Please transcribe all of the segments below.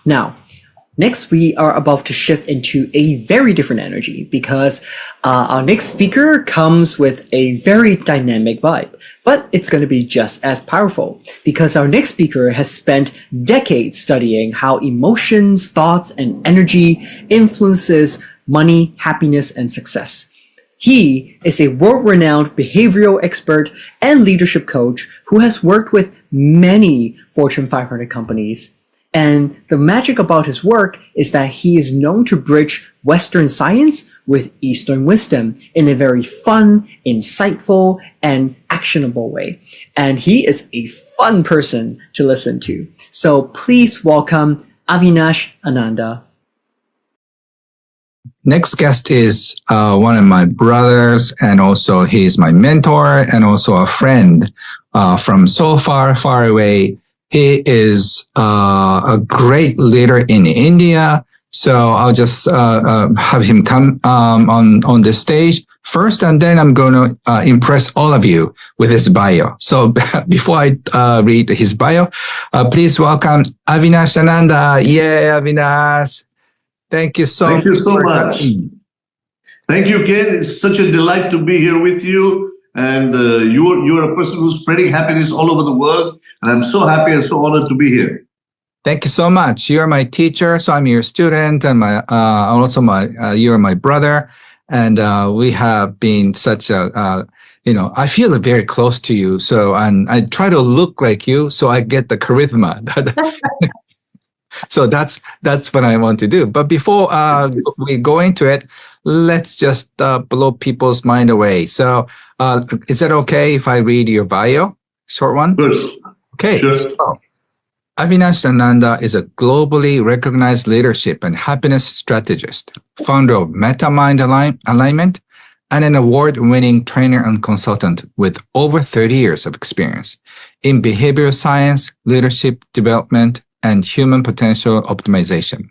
Now, next, we are about to shift into a very different energy because our next speaker comes with a very dynamic vibe, but it's going to be just as powerful because our next speaker has spent decades studying how emotions, thoughts, and energy influences money, happiness, and success. He is a world-renowned behavioral expert and leadership coach who has worked with many Fortune 500 companies. And the magic about his work is that he is known to bridge Western science with Eastern wisdom in a very fun, insightful, and actionable way. And he is a fun person to listen to. So please welcome Avinash Ananda. Next guest is one of my brothers, and also he's my mentor and also a friend from so far, far away. He is a great leader in India. So I'll just have him come on the stage first, and then I'm going to impress all of you with his bio. So before I read his bio, please welcome Avinash Ananda. Yay, Avinash. Thank you so much. Thank you so much. Thank you, Ken. It's such a delight to be here with you. And you're a person who's spreading happiness all over the world. And I'm so happy and so honored to be here. Thank you so much. You're my teacher, so I'm your student, and you're my brother. And we have been such a, I feel very close to you. So, and I try to look like you, so I get the charisma. So that's what I want to do. But before we go into it, let's just blow people's mind away. So is it okay if I read your bio? Short one? Sure. Okay. Sure. So, Avinash Ananda is a globally recognized leadership and happiness strategist, founder of MetaMind Alignment, and an award-winning trainer and consultant with over 30 years of experience in behavioral science, leadership development, and human potential optimization.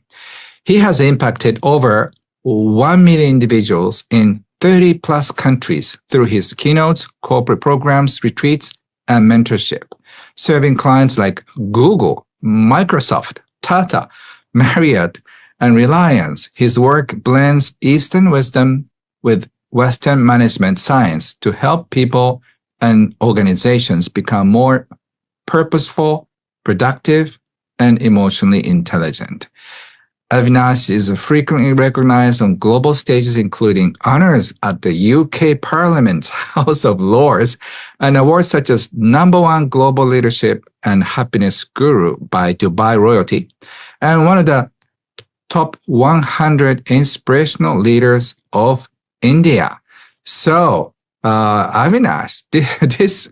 He has impacted over 1 million individuals in 30 plus countries through his keynotes, corporate programs, retreats, and mentorship, serving clients like Google, Microsoft, Tata, Marriott, and Reliance. His work blends Eastern wisdom with Western management science to help people and organizations become more purposeful, productive, and emotionally intelligent. Avinash is frequently recognized on global stages, including honors at the UK Parliament's House of Lords and awards such as #1 Global Leadership and Happiness Guru by Dubai Royalty, and one of the top 100 inspirational leaders of India. So, Avinash,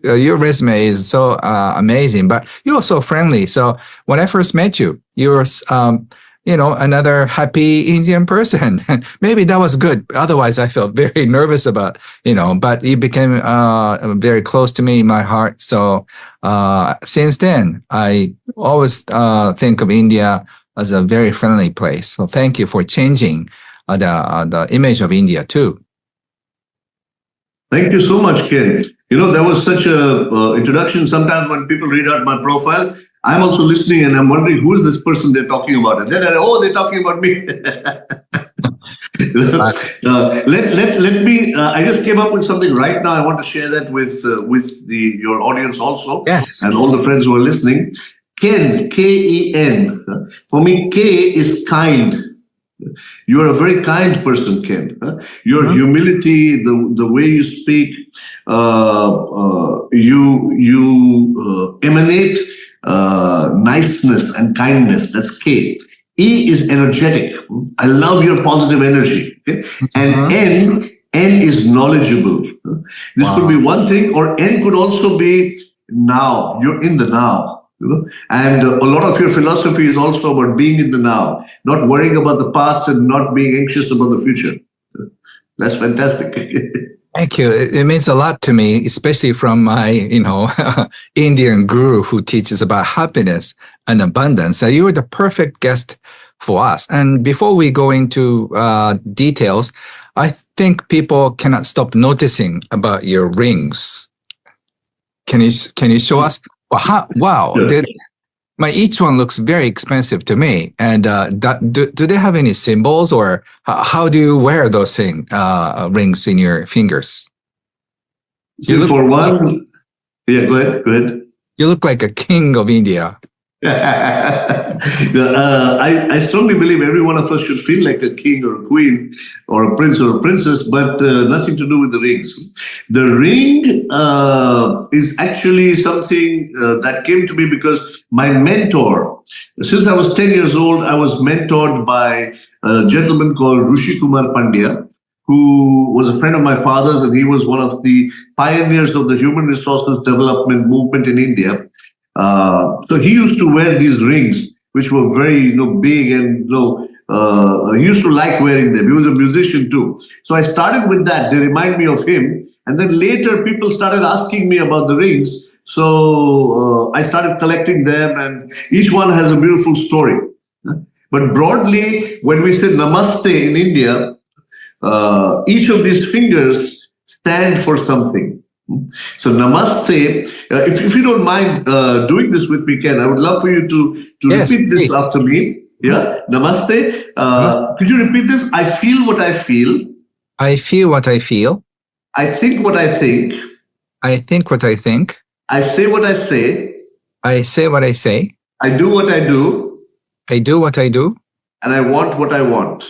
your resume is so amazing, but you're so friendly. So when I first met you, you were, another happy Indian person. Maybe that was good. Otherwise, I felt very nervous about, but you became very close to me in my heart. So since then, I always think of India as a very friendly place. So thank you for changing the image of India too. Thank you so much, Ken. There was such a introduction. Sometimes when people read out my profile, I'm also listening and I'm wondering who is this person they're talking about, and then they're talking about me. Let me. I just came up with something right now. I want to share that with your audience also, yes, and all the friends who are listening. Ken, K-E-N. For me, K is kind. You are a very kind person, Ken. Your humility, the way you speak, you emanate niceness and kindness. That's K. E is energetic. I love your positive energy. Okay? And N is knowledgeable. This could be one thing, or N could also be now. You're in the now. And a lot of your philosophy is also about being in the now, not worrying about the past and not being anxious about the future. That's fantastic. Thank you. It means a lot to me, especially from my, Indian guru who teaches about happiness and abundance. So you are the perfect guest for us. And before we go into details, I think people cannot stop noticing about your rings. Can you show us? Wow. Sure. each one looks very expensive to me. And do they have any symbols, or how do you wear those rings in your fingers? See, for one, yeah, go ahead. Go ahead. You look like a king of India. I strongly believe every one of us should feel like a king or a queen or a prince or a princess, but nothing to do with the rings. The ring is actually something that came to me because my mentor, since I was 10 years old, I was mentored by a gentleman called Rishi Kumar Pandya, who was a friend of my father's, and he was one of the pioneers of the human resources development movement in India. So he used to wear these rings, which were very, big, and he used to like wearing them. He was a musician too. So I started with that. They remind me of him. And then later people started asking me about the rings. So I started collecting them, and each one has a beautiful story. But broadly, when we say namaste in India, each of these fingers stand for something. So namaste, if you don't mind doing this with me, Ken, I would love for you to Yes, repeat this please. after me. Yeah, namaste. Could you repeat this? I feel what I feel. I feel what I feel. I think what I think. I think what I think. I say what I say. I say what I say. I do what I do. I do what I do. And I want what I want.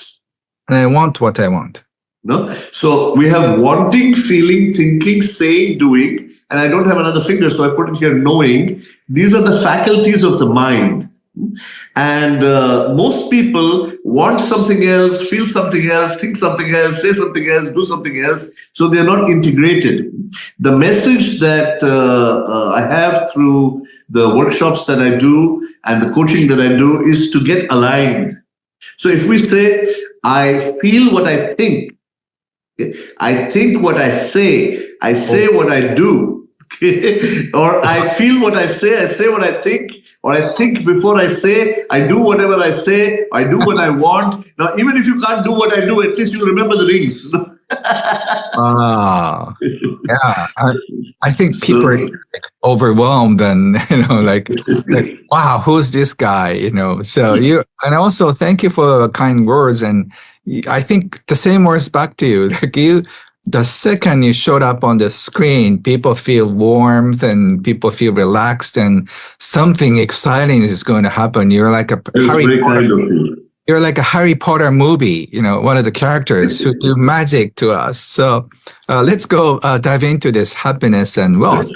And I want what I want. No? So we have wanting, feeling, thinking, saying, doing, and I don't have another finger, so I put it here, knowing. These are the faculties of the mind. And most people want something else, feel something else, think something else, say something else, do something else, so they're not integrated. The message that I have through the workshops that I do and the coaching that I do is to get aligned. So if we say, I feel what I think, I think what I say what I do, or I feel what I say what I think, or I think before I say, I do whatever I say, I do what I want. Now, even if you can't do what I do, at least you'll remember the rings. Yeah. I think people are overwhelmed and, like, wow, who's this guy? So and also thank you for the kind words. And I think the same words back to you. Like the second you showed up on the screen, people feel warmth and people feel relaxed and something exciting is going to happen. You're like a Harry Potter. You're like a Harry Potter movie, one of the characters who do magic to us. So let's go dive into this happiness and wealth.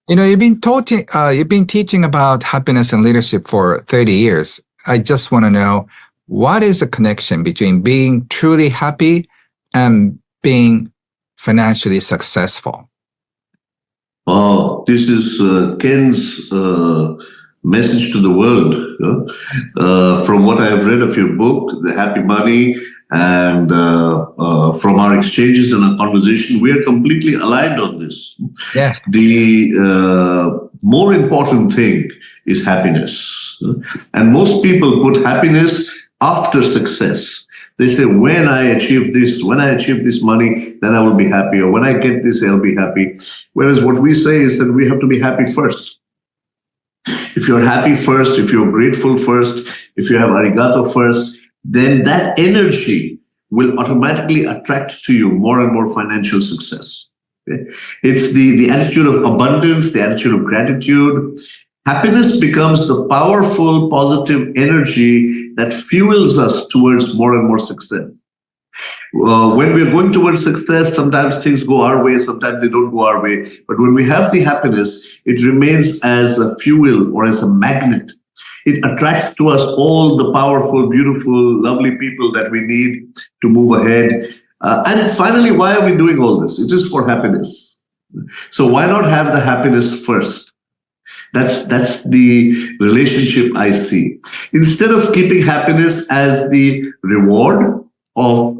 You've been teaching about happiness and leadership for 30 years. I just want to know, what is the connection between being truly happy and being financially successful? Oh, this is Ken's message to the world. From what I have read of your book, The Happy Money, and from our exchanges and our conversation, we are completely aligned on this. Yeah. The more important thing is happiness. And most people put happiness after success. They say, when I achieve this money, then I will be happy. Or when I get this, I'll be happy. Whereas what we say is that we have to be happy first. If you're happy first, if you're grateful first, if you have arigato first, then that energy will automatically attract to you more and more financial success. Okay? It's the attitude of abundance, the attitude of gratitude. Happiness becomes the powerful, positive energy that fuels us towards more and more success. When we're going towards success, sometimes things go our way, sometimes they don't go our way. But when we have the happiness, it remains as a fuel or as a magnet. It attracts to us all the powerful, beautiful, lovely people that we need to move ahead. And finally, why are we doing all this? It is for happiness. So why not have the happiness first? That's the relationship I see. Instead of keeping happiness as the reward of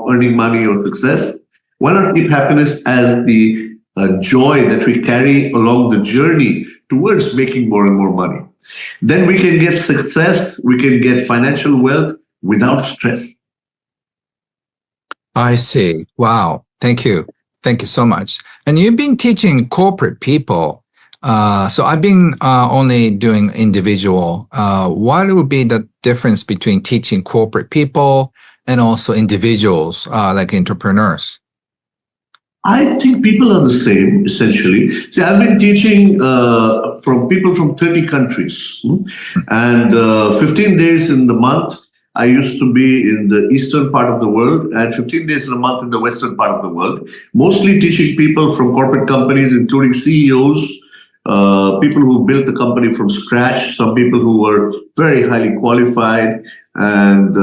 earning money or success, why not keep happiness as the joy that we carry along the journey towards making more and more money? Then we can get success, we can get financial wealth without stress. I see. Wow. Thank you. Thank you so much. And you've been teaching corporate people So I've been only doing individual. What would be the difference between teaching corporate people and also individuals, like entrepreneurs? I think people are the same, essentially. See, I've been teaching from people from 30 countries, and 15 days in the month. I used to be in the eastern part of the world, and 15 days in a month in the western part of the world, mostly teaching people from corporate companies, including CEOs, people who built the company from scratch, some people who were very highly qualified, and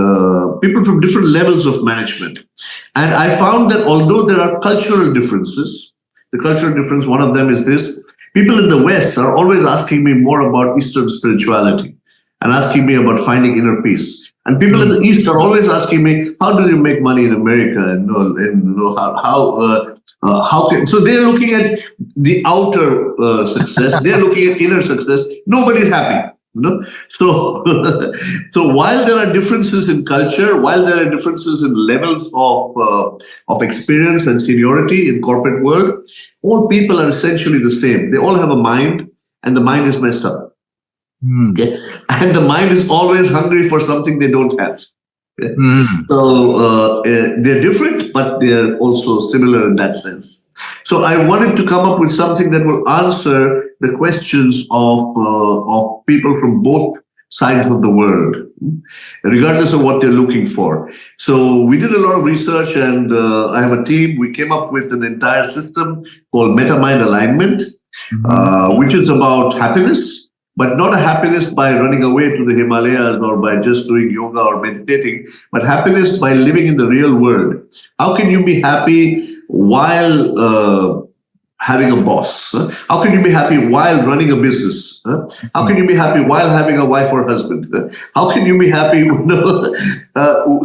people from different levels of management. And I found that although there are cultural differences, the cultural difference, one of them is this: people in the West are always asking me more about Eastern spirituality and asking me about finding inner peace. And people in the East are always asking me, how do you make money in America? And how can, so they're looking at the outer success, they're looking at inner success. Nobody's happy. So so while there are differences in culture, while there are differences in levels of experience and seniority in corporate world, all people are essentially the same. They all have a mind, and the mind is messed up. Okay? And the mind is always hungry for something they don't have. Okay? So they're different, but they're also similar in that sense. So I wanted to come up with something that will answer the questions of people from both sides of the world, regardless of what they're looking for. So we did a lot of research, and I have a team. We came up with an entire system called Meta-Mind Alignment, which is about happiness, but not a happiness by running away to the Himalayas or by just doing yoga or meditating, but happiness by living in the real world. How can you be happy while having a boss? How can you be happy while running a business? How can you be happy while having a wife or husband? How can you be happy?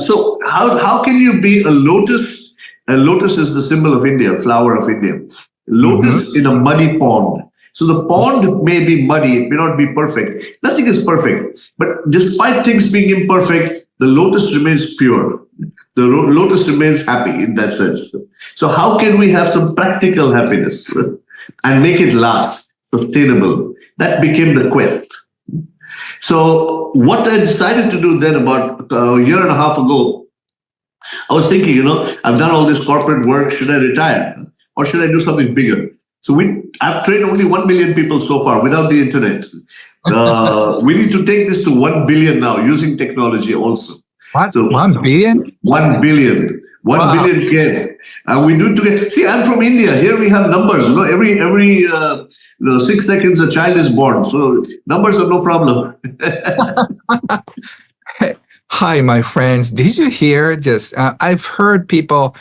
So how can you be a lotus? A lotus is the symbol of India, flower of India. Lotus in a muddy pond. So the pond may be muddy, it may not be perfect. Nothing is perfect. But despite things being imperfect, the lotus remains pure. The lotus remains happy in that sense. So how can we have some practical happiness and make it last, sustainable? That became the quest. So what I decided to do then about a year and a half ago, I was thinking, I've done all this corporate work. Should I retire? Or should I do something bigger? So I've trained only 1 million people so far without the internet. We need to take this to 1 billion now using technology also. What? So 1 billion? 1 billion. 1 billion kids. And we do together. See, I'm from India. Here we have numbers. Every 6 seconds a child is born. So numbers are no problem. Hi, my friends. Did you hear this? I've heard people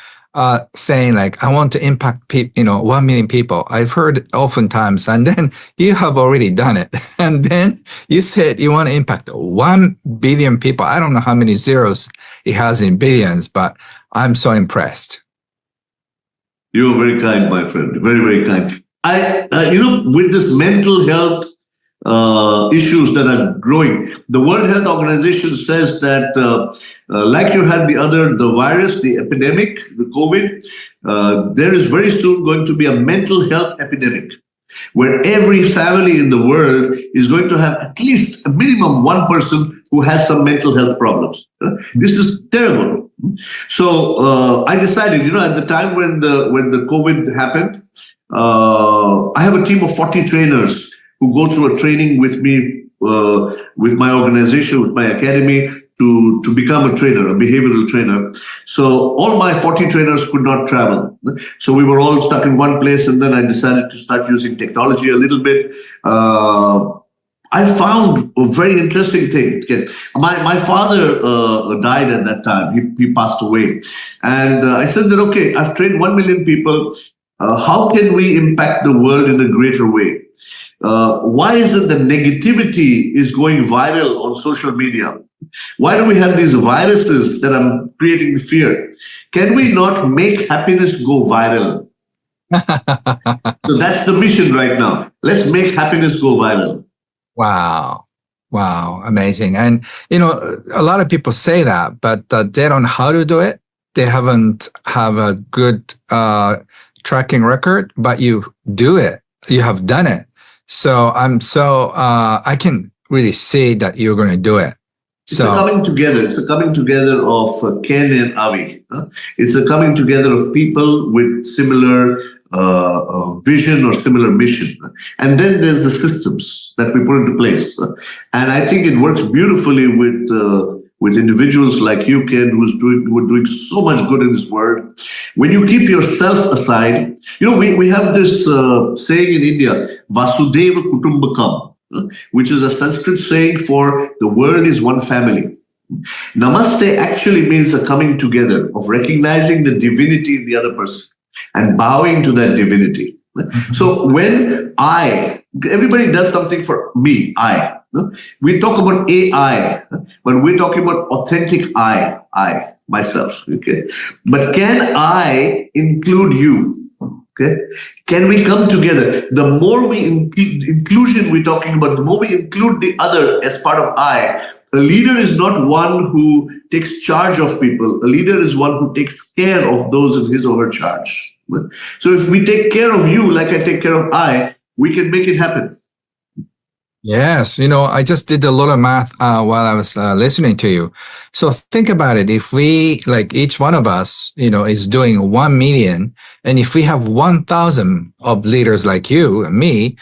saying like, I want to impact 1 million people. I've heard oftentimes, and then you have already done it. And then you said you want to impact 1 billion people. I don't know how many zeros it has in billions, but I'm so impressed. You're very kind, my friend. Very, very kind. With this mental health issues that are growing, the World Health Organization says that like you had the virus, the epidemic, the COVID, there is very soon going to be a mental health epidemic where every family in the world is going to have at least a minimum one person who has some mental health problems. This is terrible. So I decided, at the time when the COVID happened, I have a team of 40 trainers who go through a training with me, with my organization, with my academy, to become a trainer, a behavioral trainer. So all my 40 trainers could not travel. So we were all stuck in one place, and then I decided to start using technology a little bit. I found a very interesting thing. My father died at that time. He passed away. And I said that, okay, I've trained 1 million people. How can we impact the world in a greater way? Why is it that negativity is going viral on social media? Why do we have these viruses that are creating fear? Can we not make happiness go viral? So that's the mission right now. Let's make happiness go viral. Wow. Amazing. And, a lot of people say that, but they don't know how to do it. They haven't have a good tracking record, but you do it. You have done it. So I can really see that you're going to do it. It's a coming together. It's a coming together of Ken and Avi. It's a coming together of people with similar vision or similar mission. And then there's the systems that we put into place. And I think it works beautifully with individuals like you, Ken, who are doing so much good in this world. When you keep yourself aside, we have this saying in India, Vasudeva Kutumbakam, which is a Sanskrit saying for the world is one family. Namaste actually means a coming together of recognizing the divinity in the other person and bowing to that divinity. So when everybody does something for me, we talk about AI, but we're talking about authentic I, myself. Okay, but can I include you? Okay, can we come together? The more we inclusion we're talking about, the more we include the other as part of I. A leader is not one who takes charge of people. A leader is one who takes care of those in his or her charge. So if we take care of you like I take care of I, we can make it happen. Yes, I just did a lot of math while I was listening to you. So think about it. If we, like each one of us, is doing 1 million, and if we have 1,000 of leaders like you and me,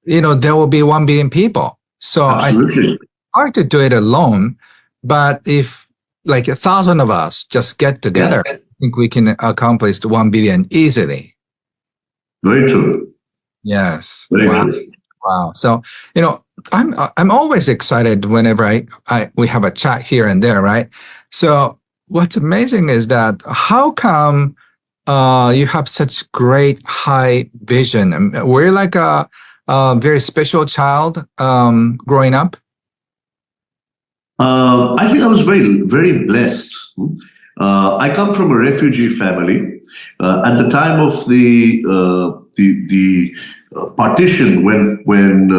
there will be 1 billion people. So Absolutely. I think it's hard to do it alone, but if like 1,000 of us just get together, I think we can accomplish the 1 billion easily. Very true. Yes. Very true. Wow. So, I'm always excited whenever we have a chat here and there, right? So what's amazing is that how come you have such great high vision? Were you like a very special child growing up? I think I was very, very blessed. I come from a refugee family. At the time of the partition when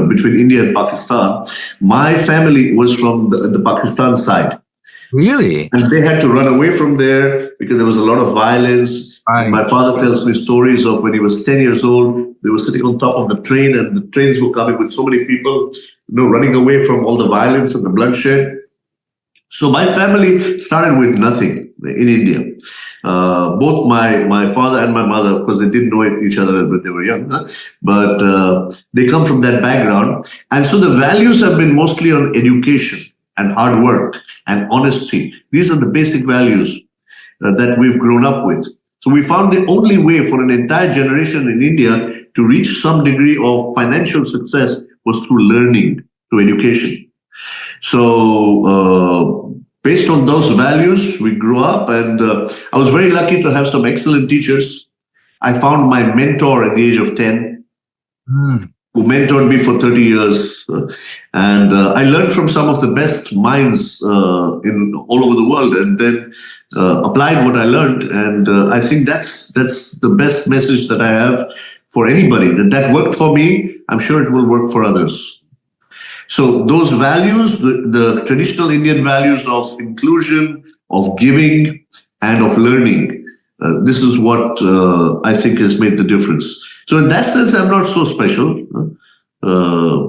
between India and Pakistan, my family was from the Pakistan side. Really? And they had to run away from there because there was a lot of violence. Right. My father tells me stories of when he was 10 years old, they were sitting on top of the train and the trains were coming with so many people, running away from all the violence and the bloodshed. So my family started with nothing in India. Both my father and my mother, of course, they didn't know each other when they were young, but they come from that background. And so the values have been mostly on education and hard work and honesty. These are the basic values that we've grown up with. So we found the only way for an entire generation in India to reach some degree of financial success was through learning, through education. So based on those values, we grew up, and I was very lucky to have some excellent teachers. I found my mentor at the age of 10, who mentored me for 30 years. And I learned from some of the best minds in all over the world, and then applied what I learned. And I think that's the best message that I have for anybody, that worked for me. I'm sure it will work for others. So those values, the traditional Indian values of inclusion, of giving, and of learning, this is what I think has made the difference. So in that sense, I'm not so special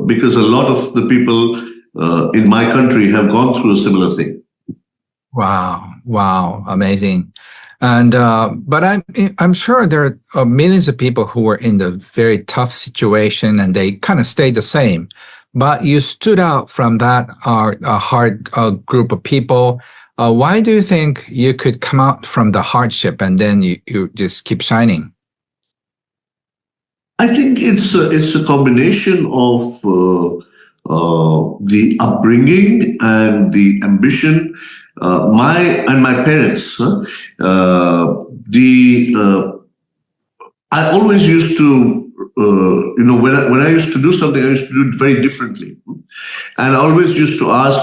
because a lot of the people in my country have gone through a similar thing. Wow, amazing. And but I'm sure there are millions of people who were in the very tough situation and they kind of stayed the same. But you stood out from that hard group of people. Why do you think you could come out from the hardship and then you just keep shining? I think it's a combination of the upbringing and the ambition. My parents. I always used to. When I used to do something, I used to do it very differently. And I always used to ask,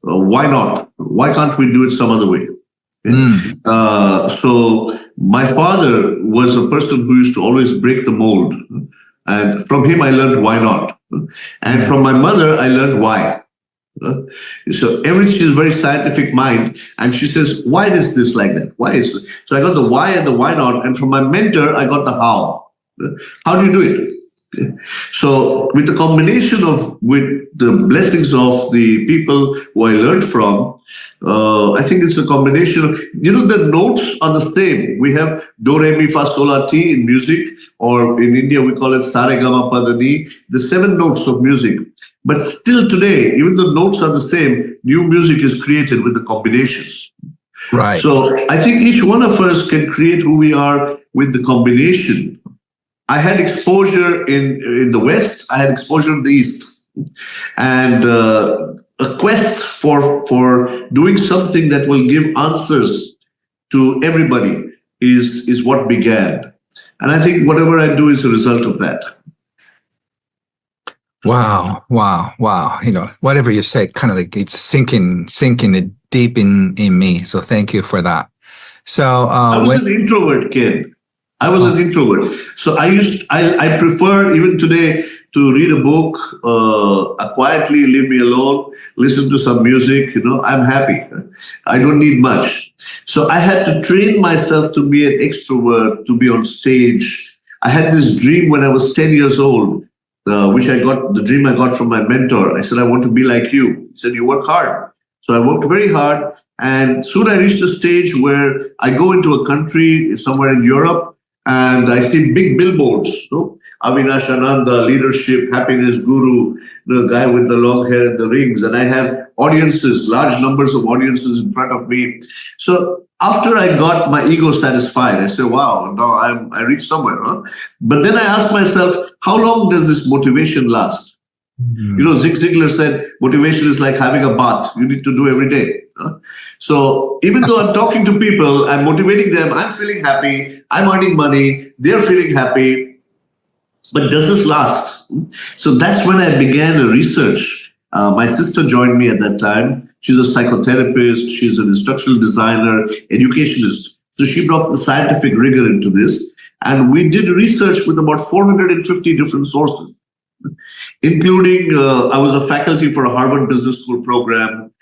why not? Why can't we do it some other way? So my father was a person who used to always break the mold. And from him, I learned why not. And from my mother, I learned why. So she's a very scientific mind, and she says, why is this like that? Why is this? So I got the why and the why not. And from my mentor, I got the how. How do you do it? So with the combination of, with the blessings of the people who I learned from, I think it's a combination of, the notes are the same. We have do, re, mi, fa, sol, la, ti in music, or in India we call it sa, re, ga, ma, pa, da, ni, the 7 notes of music. But still today, even though notes are the same, new music is created with the combinations. Right. So I think each one of us can create who we are with the combination. I had exposure in the West, I had exposure in the East. And a quest for doing something that will give answers to everybody is what began. And I think whatever I do is a result of that. Wow. Whatever you say, kind of like it's sinking it deep in me. So thank you for that. So I was an introvert, Ken. I was an introvert. So I prefer even today to read a book, quietly, leave me alone, listen to some music, I'm happy. I don't need much. So I had to train myself to be an extrovert, to be on stage. I had this dream when I was 10 years old, the dream I got from my mentor. I said, I want to be like you. He said, you work hard. So I worked very hard. And soon I reached a stage where I go into a country, somewhere in Europe, and I see big billboards. Avinash Ananda, leadership, happiness guru, the guy with the long hair and the rings. And I have audiences, large numbers of audiences in front of me. So after I got my ego satisfied, I said, wow, now I reached somewhere. But then I asked myself, how long does this motivation last? Mm-hmm. Zig Ziglar said, motivation is like having a bath. You need to do every day. So even though I'm talking to people, I'm motivating them, I'm feeling happy, I'm earning money, they're feeling happy. But does this last? So that's when I began a research. My sister joined me at that time. She's a psychotherapist, she's an instructional designer, educationist. So she brought the scientific rigor into this. And we did research with about 450 different sources, including I was a faculty for a Harvard Business School program,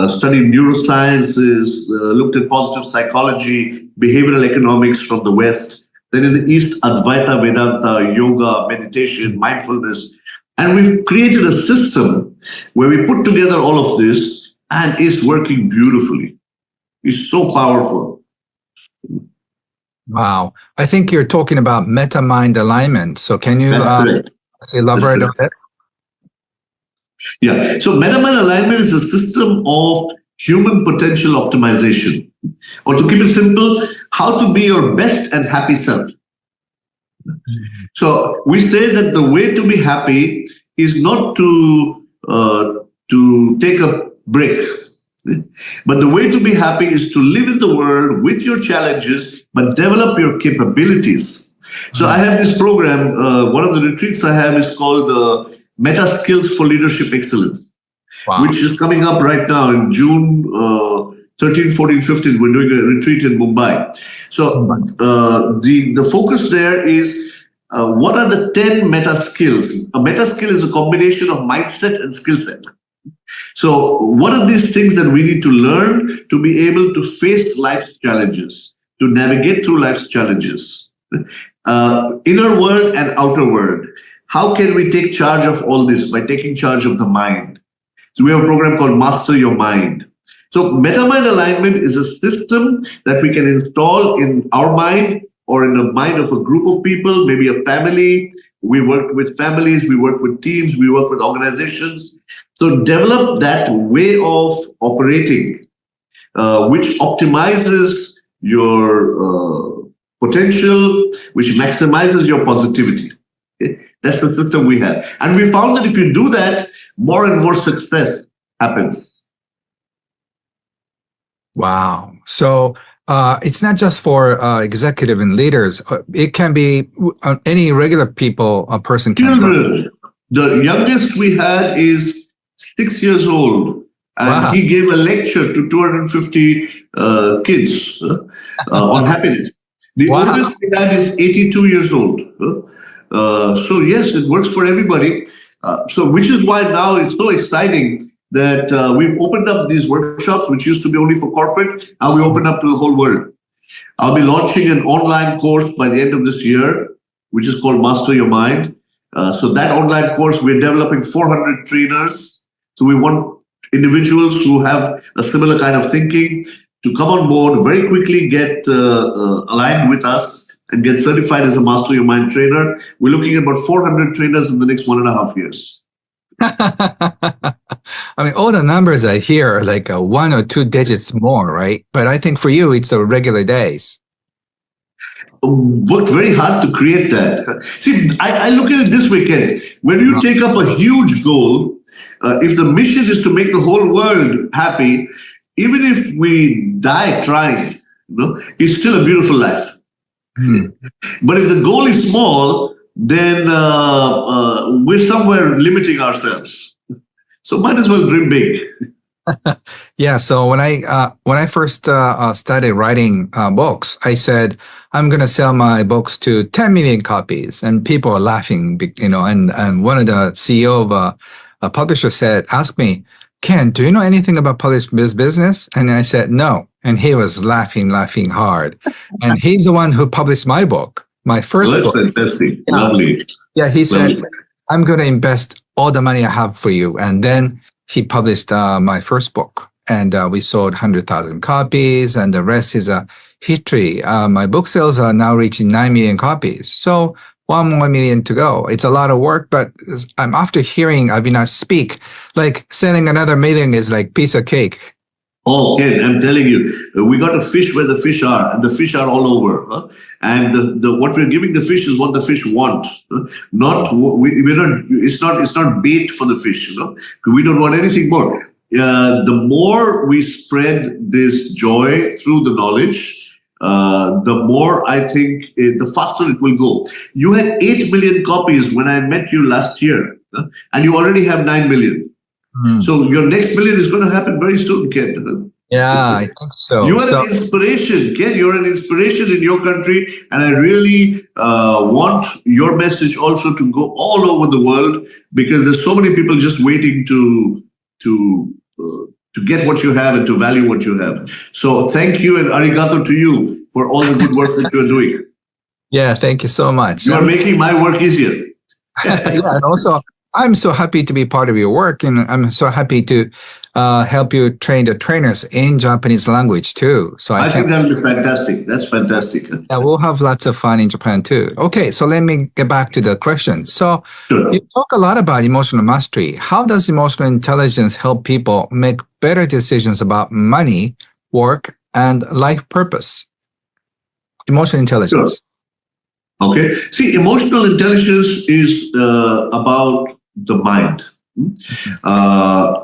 studied neurosciences, looked at positive psychology, behavioral economics from the West. Then in the East, Advaita Vedanta, yoga, meditation, mindfulness. And we've created a system where we put together all of this, and it's working beautifully. It's so powerful. Wow. I think you're talking about meta-mind alignment. So can you elaborate on that? Yeah. So meta-mind alignment is a system of human potential optimization. Or to keep it simple, how to be your best and happy self. So we say that the way to be happy is not to take a break, but the way to be happy is to live in the world with your challenges, but develop your capabilities. So I have this program, one of the retreats I have is called Meta Skills for Leadership Excellence, which is coming up right now in June 13, 14, 15. We're doing a retreat in Mumbai. So the focus there is what are the 10 meta skills? A meta skill is a combination of mindset and skill set. So what are these things that we need to learn to be able to face life's challenges, to navigate through life's challenges? Inner world and outer world. How can we take charge of all this? By taking charge of the mind. So we have a program called Master Your Mind. So meta-mind alignment is a system that we can install in our mind or in the mind of a group of people, maybe a family. We work with families, we work with teams, we work with organizations. So develop that way of operating, which optimizes your potential, which maximizes your positivity. Okay? That's the system we have. And we found that if you do that, more and more success happens. Wow. So it's not just for executive and leaders. It can be any regular people, a person can Children. The youngest we had is 6 years old. And he gave a lecture to 250 kids on happiness. The oldest we had is 82 years old. So yes, it works for everybody. So which is why now it's so exciting that we've opened up these workshops, which used to be only for corporate. Now we open up to the whole world. I'll be launching an online course by the end of this year, which is called Master Your Mind. So that online course, we're developing 400 trainers. So we want individuals who have a similar kind of thinking to come on board, very quickly get aligned with us and get certified as a Master Your Mind trainer. We're looking at about 400 trainers in the next 1.5 years. I mean, all the numbers I hear are like 1 or 2 digits more, right? But I think for you, it's a regular days. Worked very hard to create that. See, I look at it this way, Ken. When you take up a huge goal, if the mission is to make the whole world happy, even if we die trying, it's still a beautiful life. But if the goal is small, then we're somewhere limiting ourselves. So might as well dream big. Yeah. So when I first started writing books, I said I'm going to sell my books to 10 million copies, and people are laughing. And one of the CEO of a publisher asked me, Ken, do you know anything about publishing business? And I said no, and he was laughing hard. And he's the one who published my book, my first book. That's fantastic. Lovely. Yeah, he said, I'm going to invest all the money I have for you. And then he published my first book, and we sold 100,000 copies, and the rest is a history. My book sales are now reaching 9 million copies. So 1 more million to go. It's a lot of work, but I'm after hearing Avinash speak, like selling another million is like piece of cake. Oh, Ken, I'm telling you, we got to fish where the fish are, and the fish are all over. And what we're giving the fish is what the fish want. We're not. It's not bait for the fish. We don't want anything more. The more we spread this joy through the knowledge, the more I think the faster it will go. You had 8 million copies when I met you last year, and you already have 9 million. So your next million is going to happen very soon, Ken. Yeah, I think so. You are an inspiration, Ken. You're an inspiration in your country, and I really want your message also to go all over the world, because there's so many people just waiting to get what you have and to value what you have. So thank you and arigato to you for all the good work that you're doing. Yeah, thank you so much. You are making my work easier. Yeah, and also, I'm so happy to be part of your work, and I'm so happy to help you train the trainers in Japanese language too. So I think that'll be fantastic. That's fantastic. Yeah, we'll have lots of fun in Japan too. Okay, so let me get back to the question. So you talk a lot about emotional mastery. How does emotional intelligence help people make better decisions about money, work, and life purpose? Emotional intelligence. Sure. Okay. See, emotional intelligence is about the mind.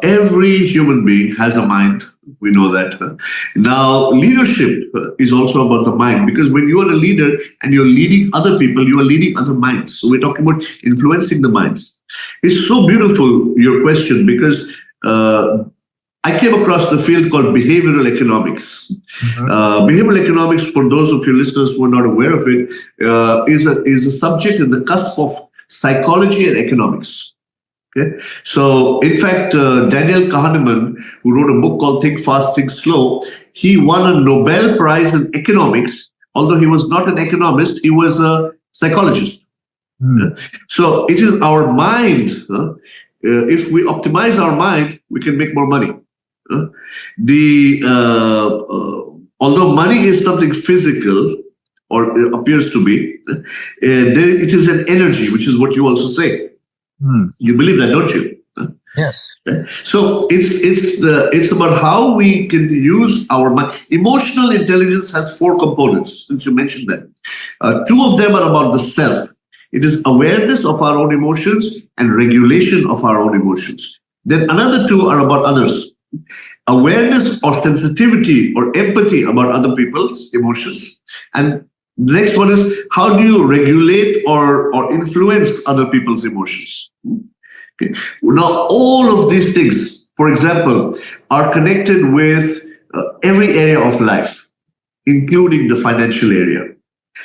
Every human being has a mind. We know that. Now, leadership is also about the mind, because when you are a leader and you're leading other people, you are leading other minds. So we're talking about influencing the minds. It's so beautiful, your question, because I came across the field called behavioral economics. Behavioral economics, for those of your listeners who are not aware of it, is a subject in the cusp of psychology and economics. Okay, so in fact, Daniel Kahneman, who wrote a book called Think Fast, Think Slow, he won a Nobel Prize in economics. Although he was not an economist, he was a psychologist. So it is our mind. If we optimize our mind, we can make more money. Although money is something physical, or appears to be, it is an energy, which is what you also say. You believe that, don't you? Yes. So it's about how we can use our mind. Emotional intelligence has 4 components, since you mentioned that. 2 of them are about the self. It is awareness of our own emotions and regulation of our own emotions. Then another 2 are about others. Awareness or sensitivity or empathy about other people's emotions. And the next one is, how do you regulate or influence other people's emotions? Okay. Now, all of these things, for example, are connected with every area of life, including the financial area.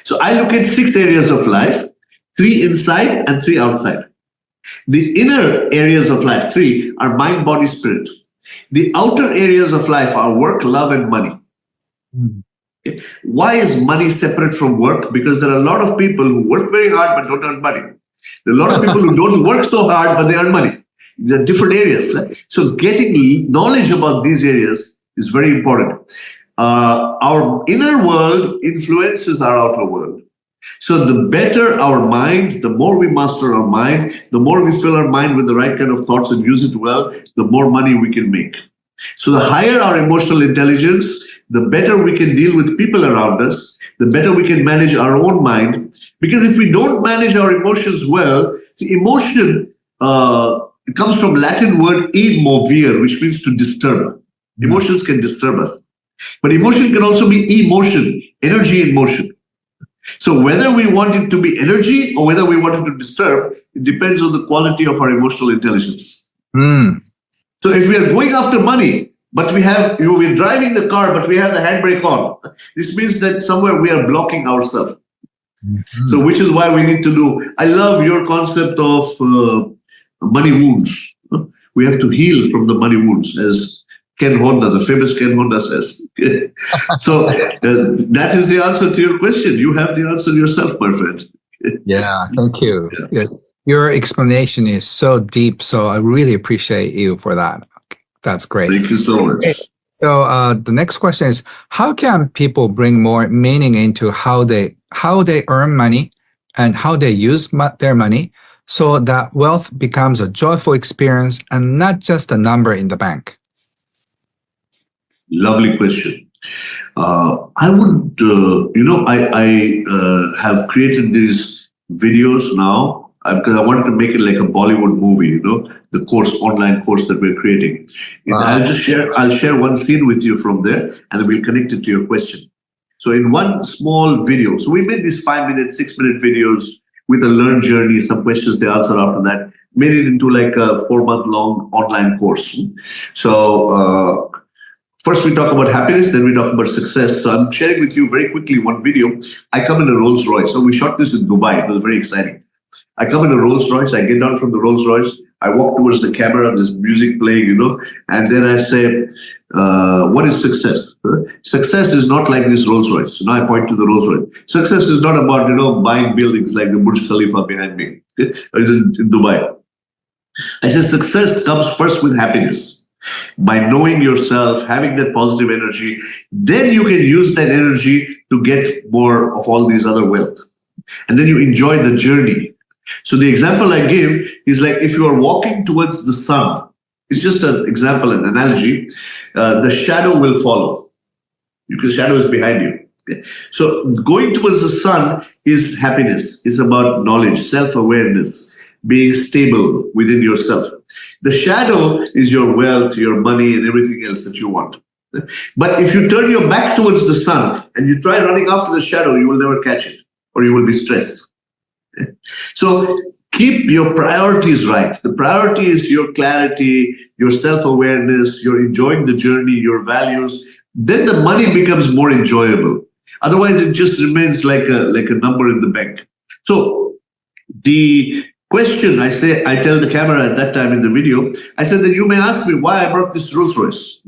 So I look at 6 areas of life, 3 inside and 3 outside. The inner areas of life, 3, are mind, body, spirit. The outer areas of life are work, love, and money. Okay. Why is money separate from work? Because there are a lot of people who work very hard but don't earn money. There are a lot of people who don't work so hard, but they earn money. There are different areas. Right? So getting knowledge about these areas is very important. Our inner world influences our outer world. So the better our mind, the more we master our mind, the more we fill our mind with the right kind of thoughts and use it well, the more money we can make. So the higher our emotional intelligence, the better we can deal with people around us, the better we can manage our own mind. Because if we don't manage our emotions well, the emotion it comes from Latin word immovere, which means to disturb. Emotions can disturb us. But emotion can also be emotion, energy in motion. So whether we want it to be energy or whether we want it to disturb, it depends on the quality of our emotional intelligence. So if we are going after money, but we're driving the car, but we have the handbrake on, this means that somewhere we are blocking ourselves. So which is why we need to do. I love your concept of money wounds. We have to heal from the money wounds, as Ken Honda, the famous Ken Honda says. So that is the answer to your question. You have the answer yourself, my friend. Yeah, thank you. Yeah. Your explanation is so deep, so I really appreciate you for that. That's great. Thank you so much. So the next question is, how can people bring more meaning into how they earn money and how they use their money so that wealth becomes a joyful experience and not just a number in the bank? Lovely question. I would, I have created these videos now because I wanted to make it like a Bollywood movie, the online course that we're creating. Wow. I'll share one scene with you from there and we'll connect it to your question. So in one small video, so we made these 5-minute, 6-minute videos with a learn journey, some questions they answer after that, made it into like a 4-month-long online course. So, first, we talk about happiness, then we talk about success. So I'm sharing with you very quickly one video. I come in a Rolls Royce. So we shot this in Dubai. It was very exciting. I come in a Rolls Royce. I get down from the Rolls Royce. I walk towards the camera, there's music playing, and then I say, what is success? Success is not like this Rolls Royce. So now I point to the Rolls Royce. Success is not about, buying buildings like the Burj Khalifa behind me. It's in Dubai. I say success comes first with happiness. By knowing yourself, having that positive energy, then you can use that energy to get more of all these other wealth. And then you enjoy the journey. So the example I give is like if you are walking towards the sun, it's just an example, an analogy, the shadow will follow because shadow is behind you. Okay? So going towards the sun is happiness, is about knowledge, self-awareness, being stable within yourself. The shadow is your wealth, your money, and everything else that you want. But if you turn your back towards the sun and you try running after the shadow, you will never catch it or you will be stressed. So keep your priorities right. The priority is your clarity, your self-awareness, you're enjoying the journey, your values. Then the money becomes more enjoyable. Otherwise, it just remains like a number in the bank. So the question I tell the camera at that time in the video, I said that you may ask me why I brought this Rolls Royce.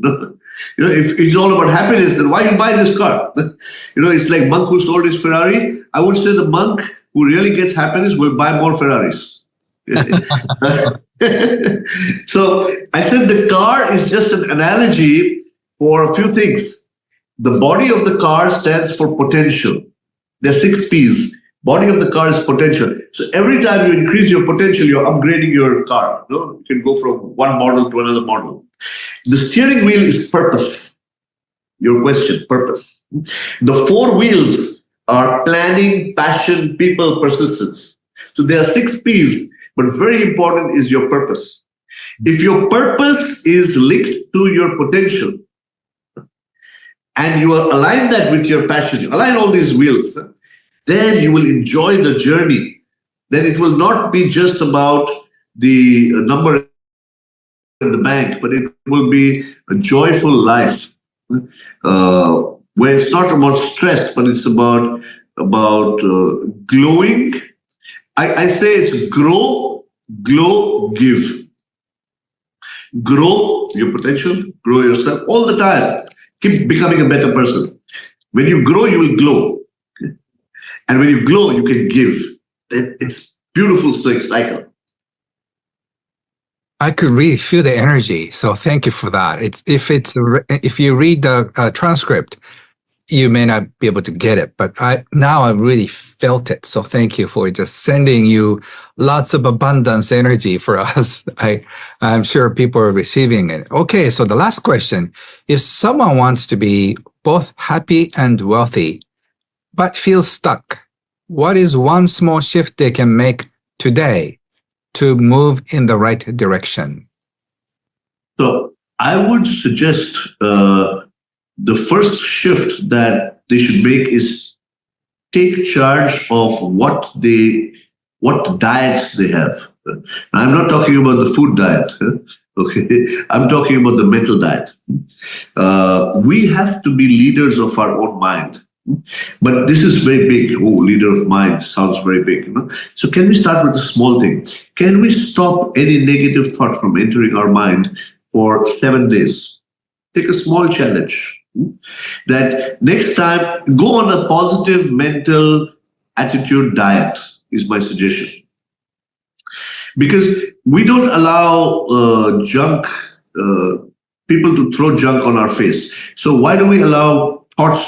If it's all about happiness, then why you buy this car? It's like monk who sold his Ferrari. I would say the monk who really gets happiness will buy more Ferraris. So I said the car is just an analogy for a few things. The body of the car stands for potential. There are 6 P's. Body of the car is potential. So every time you increase your potential, you're upgrading your car. You can go from one model to another model. The steering wheel is purpose. Your question, purpose. The 4 wheels are planning, passion, people, persistence. So there are 6 P's, but very important is your purpose. If your purpose is linked to your potential, and you align that with your passion, you align all these wheels, then you will enjoy the journey. Then it will not be just about the number in the bank, but it will be a joyful life where it's not about stress, but it's about glowing. I say it's grow, glow, give. Grow your potential, grow yourself all the time. Keep becoming a better person. When you grow, you will glow. And when you glow, you can give. It's Beautiful cycle. I could really feel the energy, so thank you for that. If you read the transcript, you may not be able to get it, but I really felt it. So thank you for just sending you lots of abundance energy for us. I'm sure people are receiving it. Okay, so the last question: if someone wants to be both happy and wealthy, but feels stuck, what is one small shift they can make today to move in the right direction? So I would suggest the first shift that they should make is take charge of what diets they have. Now, I'm not talking about the food diet. Okay, I'm talking about the mental diet. We have to be leaders of our own mind. But this is very big. Oh, leader of mind sounds very big. So can we start with a small thing? Can we stop any negative thought from entering our mind for 7 days? Take a small challenge. That next time, go on a positive mental attitude diet is my suggestion. Because we don't allow people to throw junk on our face. So why do we allow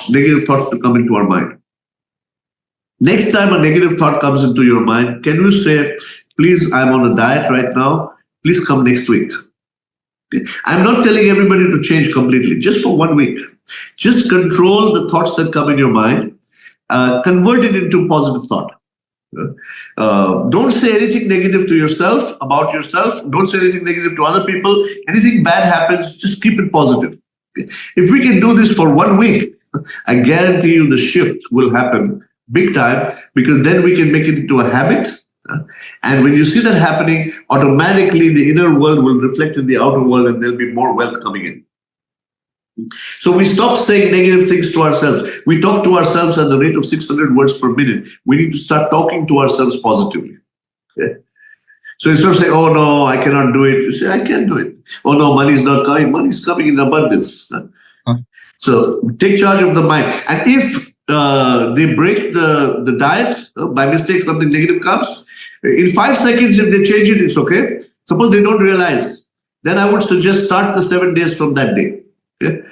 negative thoughts to come into our mind? Next time a negative thought comes into your mind, can you say, please, I'm on a diet right now. Please come next week. Okay? I'm not telling everybody to change completely, just for 1 week. Just control the thoughts that come in your mind, convert it into positive thought. Don't say anything negative to yourself, about yourself. Don't say anything negative to other people. Anything bad happens, just keep it positive. Okay? If we can do this for 1 week, I guarantee you the shift will happen big time, because then we can make it into a habit. And when you see that happening, automatically the inner world will reflect in the outer world, and there'll be more wealth coming in. So we stop saying negative things to ourselves. We talk to ourselves at the rate of 600 words per minute. We need to start talking to ourselves positively. Okay? So instead of saying, oh no, I cannot do it, you say, I can do it. Oh no, money is not coming. Money is coming in abundance. So take charge of the mind. And if they break the diet, by mistake something negative comes, in 5 seconds, if they change it, it's okay. Suppose they don't realize, then I would suggest start the 7 days from that day. Okay?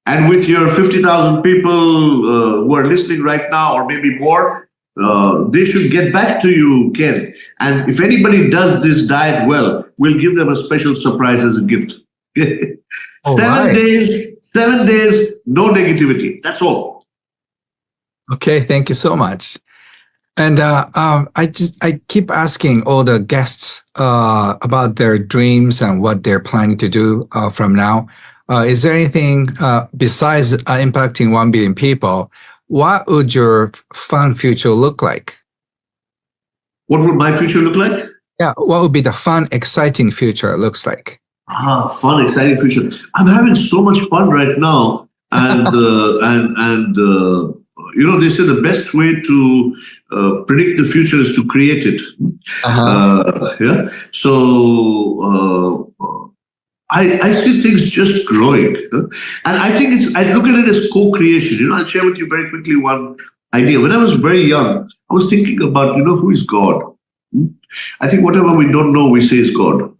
And with your 50,000 people who are listening right now, or maybe more, they should get back to you, Ken. And if anybody does this diet well, we'll give them a special surprise as a gift. 7 days, no negativity. That's all. Okay, thank you so much. And I keep asking all the guests about their dreams and what they're planning to do from now. Is there anything besides impacting 1 billion people? What would your fun future look like? What would my future look like? Yeah, what would be the fun, exciting future looks like? Fun, exciting future. I'm having so much fun right now, and they say the best way to predict the future is to create it. Yeah. So I see things just growing, and I think I look at it as co-creation. I'll share with you very quickly one idea. When I was very young, I was thinking about who is God. I think whatever we don't know, we say is God.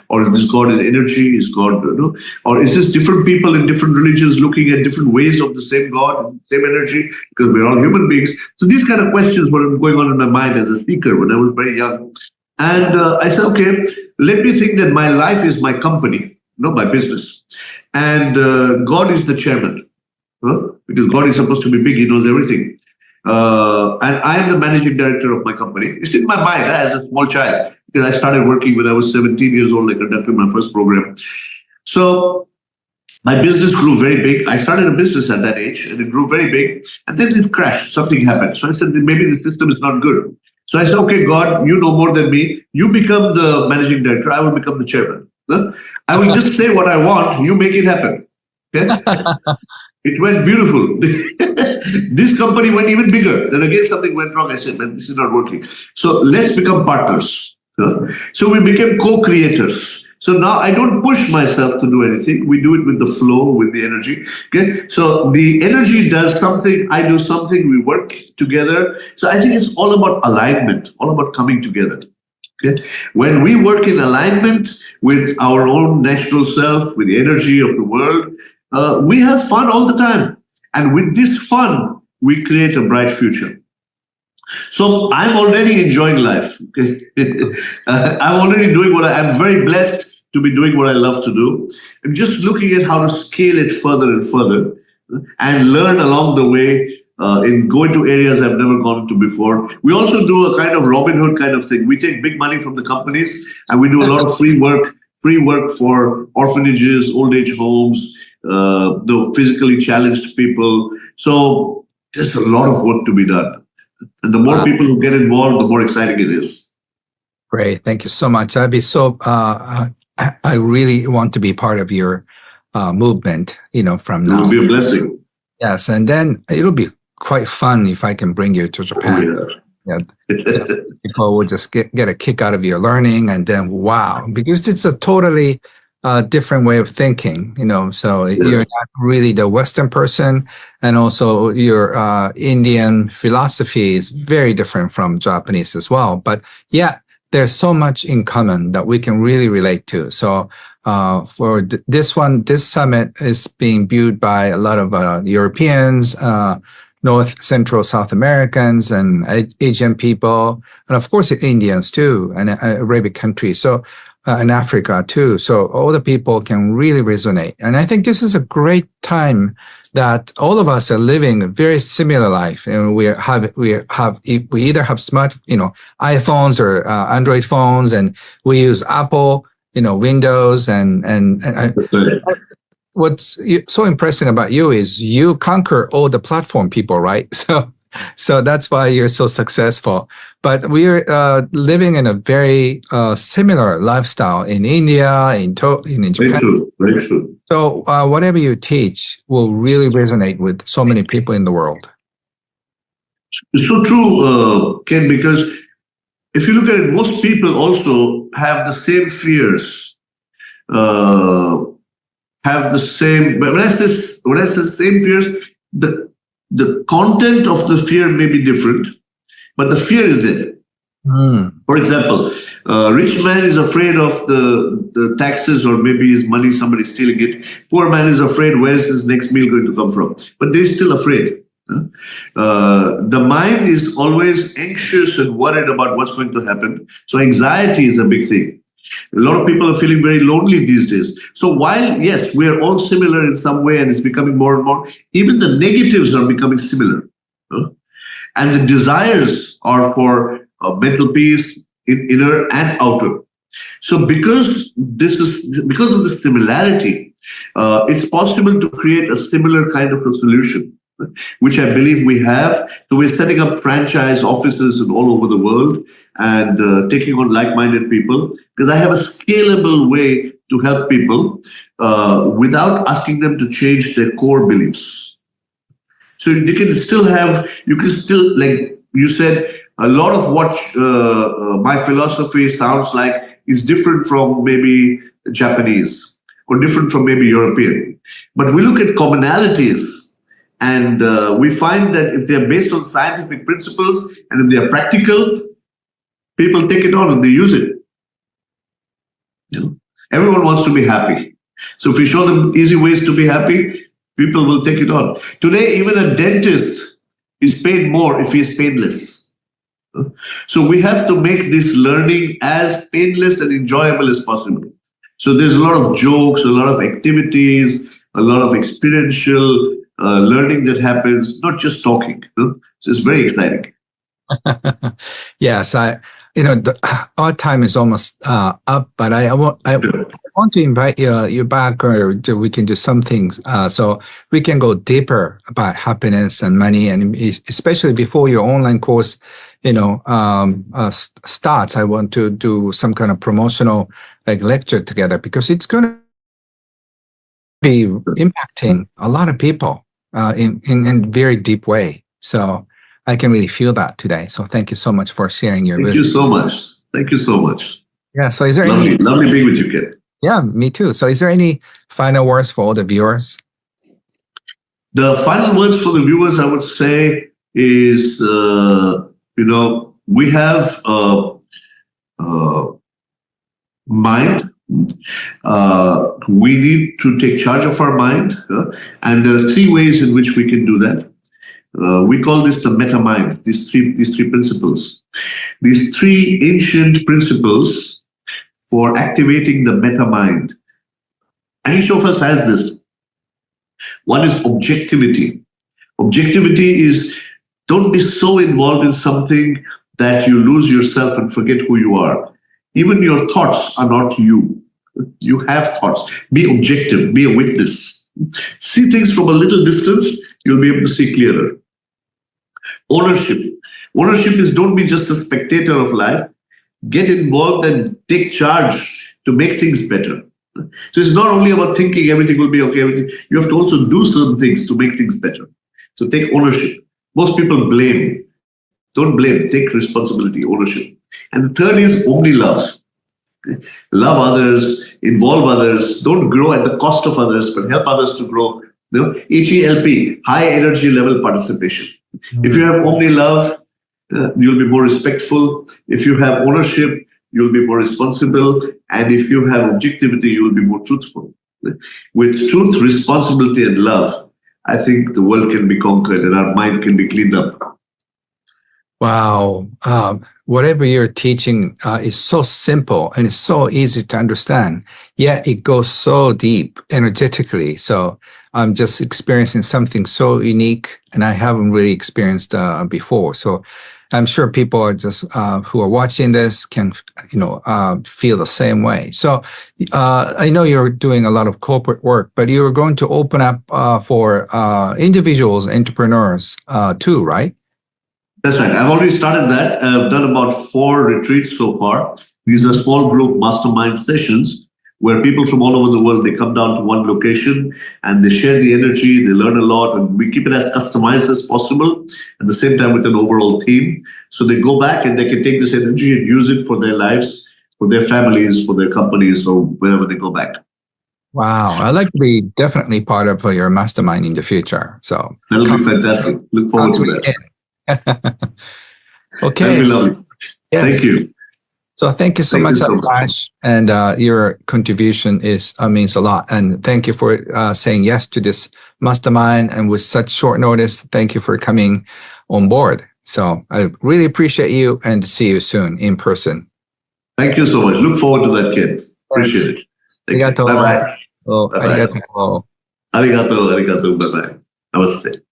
Or is God in energy? Is God, or is this different people in different religions looking at different ways of the same God, same energy? Because we're all human beings. So these kind of questions were going on in my mind as a seeker when I was very young. And I said, okay, let me think that my life is my company, my business. And God is the chairman. Because God is supposed to be big, he knows everything. And I am the managing director of my company. It's in my mind as a small child, because I started working when I was 17 years old. I conducted my first program. So my business grew very big. I started a business at that age, and it grew very big. And then it crashed. Something happened. So I said, maybe the system is not good. So I said, okay, God, you know more than me. You become the managing director. I will become the chairman. I will just say what I want. You make it happen. Okay? It went beautiful. This company went even bigger. Then again, something went wrong. I said, man, this is not working. So let's become partners. So we became co-creators. So now I don't push myself to do anything. We do it with the flow, with the energy. Okay. So the energy does something, I do something, we work together. So I think it's all about alignment, all about coming together. Okay. When we work in alignment with our own natural self, with the energy of the world, we have fun all the time. And with this fun, we create a bright future. So I'm already enjoying life. Okay? I'm already doing I'm very blessed to be doing what I love to do. I'm just looking at how to scale it further and further and learn along the way in going to areas I've never gone to before. We also do a kind of Robin Hood kind of thing. We take big money from the companies and we do a lot of free work for orphanages, old age homes, the physically challenged people. So there's a lot of work to be done. And the more people who get involved, the more exciting it is. Great. Thank you so much. I really want to be part of your movement, from now. It will be a blessing. Yes. And then it'll be quite fun if I can bring you to Japan. Oh, yeah. People will just get a kick out of your learning, and then wow, because it's a totally different way of thinking, so you're not really the Western person, and also your Indian philosophy is very different from Japanese as well. But yeah, there's so much in common that we can really relate to. So for this summit is being viewed by a lot of Europeans, North, Central, South Americans, and Asian people, and of course Indians too, and Arabic countries. So in Africa too. So all the people can really resonate. And I think this is a great time that all of us are living a very similar life. And we either have smart, iPhones or Android phones, and we use Apple, Windows, and what's so impressive about you is you conquer all the platform people, right? So that's why you're so successful. But we're living in a very similar lifestyle in India, in Japan. Very true. Very true. So whatever you teach will really resonate with so many people in the world. It's so true, Ken, because if you look at it, most people also have the same fears, have the same. But when I say same fears, the content of the fear may be different, but the fear is there. For example, a rich man is afraid of the taxes, or maybe his money, somebody stealing it. Poor man is afraid, where's his next meal going to come from? But they're still afraid. The mind is always anxious and worried about what's going to happen. So anxiety is a big thing. A lot of people are feeling very lonely these days. So while, yes, we are all similar in some way and it's becoming more and more, even the negatives are becoming similar. And the desires are for mental peace, inner and outer. So because of the similarity, it's possible to create a similar kind of a solution, which I believe we have. So we're setting up franchise offices all over the world and taking on like-minded people, because I have a scalable way to help people without asking them to change their core beliefs. So you can still, like you said, a lot of what my philosophy sounds like is different from maybe Japanese or different from maybe European. But we look at commonalities, and we find that if they're based on scientific principles and if they're practical, people take it on and they use it. Everyone wants to be happy. So if we show them easy ways to be happy, people will take it on. Today, even a dentist is paid more if he is painless. So we have to make this learning as painless and enjoyable as possible. So there's a lot of jokes, a lot of activities, a lot of experiential learning that happens, not just talking. So it's very exciting. Yes, our time is almost up, but I want to invite you back, or we can do some things so we can go deeper about happiness and money, and especially before your online course, starts. I want to do some kind of promotional lecture together, because it's going to be impacting a lot of people in a very deep way. So I can really feel that today. So thank you so much for sharing your wisdom. Thank you so much. Thank you so much. Yeah. So is there lovely being with you, Ken. Yeah, me too. So is there any final words for all the viewers? The final words for the viewers, I would say, is, we have mind. We need to take charge of our mind. And there are three ways in which we can do that. We call this the meta mind, these three principles. These three ancient principles for activating the meta mind. And each of us has this. One is objectivity. Objectivity is, don't be so involved in something that you lose yourself and forget who you are. Even your thoughts are not you. You have thoughts. Be objective, be a witness. See things from a little distance, you'll be able to see clearer. Ownership. Ownership is, don't be just a spectator of life. Get involved and take charge to make things better. So it's not only about thinking everything will be okay. You have to also do certain things to make things better. So take ownership. Most people blame. Don't blame. Take responsibility, ownership. And the third is only love. Love others, involve others. Don't grow at the cost of others, but help others to grow. HELP, high energy level participation. If you have only love, you'll be more respectful. If you have ownership, you'll be more responsible. And if you have objectivity, you will be more truthful. With truth, responsibility, and love, I think the world can be conquered and our mind can be cleaned up. Wow. Whatever you're teaching is so simple and it's so easy to understand, yet it goes so deep energetically. So I'm just experiencing something so unique and I haven't really experienced before. So I'm sure people are just who are watching this can, feel the same way. So I know you're doing a lot of corporate work, but you're going to open up for individuals, entrepreneurs too, right? That's right. I've already started that. I've done about 4 retreats so far. These are small group mastermind sessions where people from all over the world, they come down to one location and they share the energy, they learn a lot, and we keep it as customized as possible, at the same time with an overall theme. So they go back and they can take this energy and use it for their lives, for their families, for their companies, or wherever they go back. Wow. I'd like to be definitely part of your mastermind in the future. So that'll be fantastic. Look forward to that. Okay. That'd be lovely. Yes. Thank you. So thank you so much, Avinash, and your contribution means a lot. And thank you for saying yes to this mastermind. And with such short notice, thank you for coming on board. So I really appreciate you and see you soon in person. Thank you so much. Look forward to that, kid. Appreciate it. Arigato. Bye-bye. Oh, Bye-bye. Arigato. Arigato. Bye-bye. Namaste.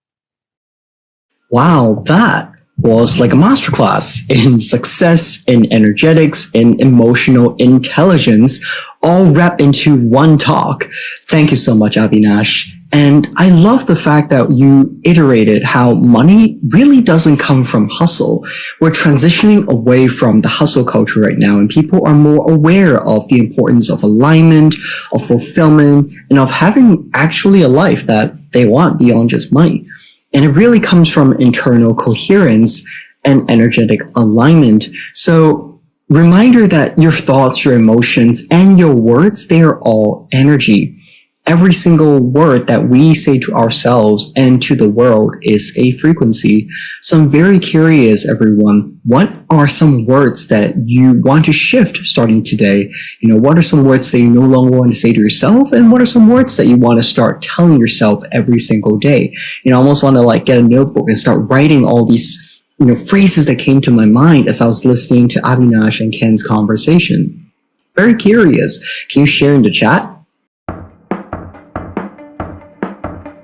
Wow, that was like a masterclass in success, in energetics, in emotional intelligence, all wrapped into one talk. Thank you so much, Avinash. And I love the fact that you iterated how money really doesn't come from hustle. We're transitioning away from the hustle culture right now, and people are more aware of the importance of alignment, of fulfillment, and of having actually a life that they want beyond just money. And it really comes from internal coherence and energetic alignment. So reminder that your thoughts, your emotions, and your words, they are all energy. Every single word that we say to ourselves and to the world is a frequency. So I'm very curious, everyone, what are some words that you want to shift starting today? What are some words that you no longer want to say to yourself? And what are some words that you want to start telling yourself every single day? I almost want to get a notebook and start writing all these, phrases that came to my mind as I was listening to Avinash and Ken's conversation. Very curious. Can you share in the chat?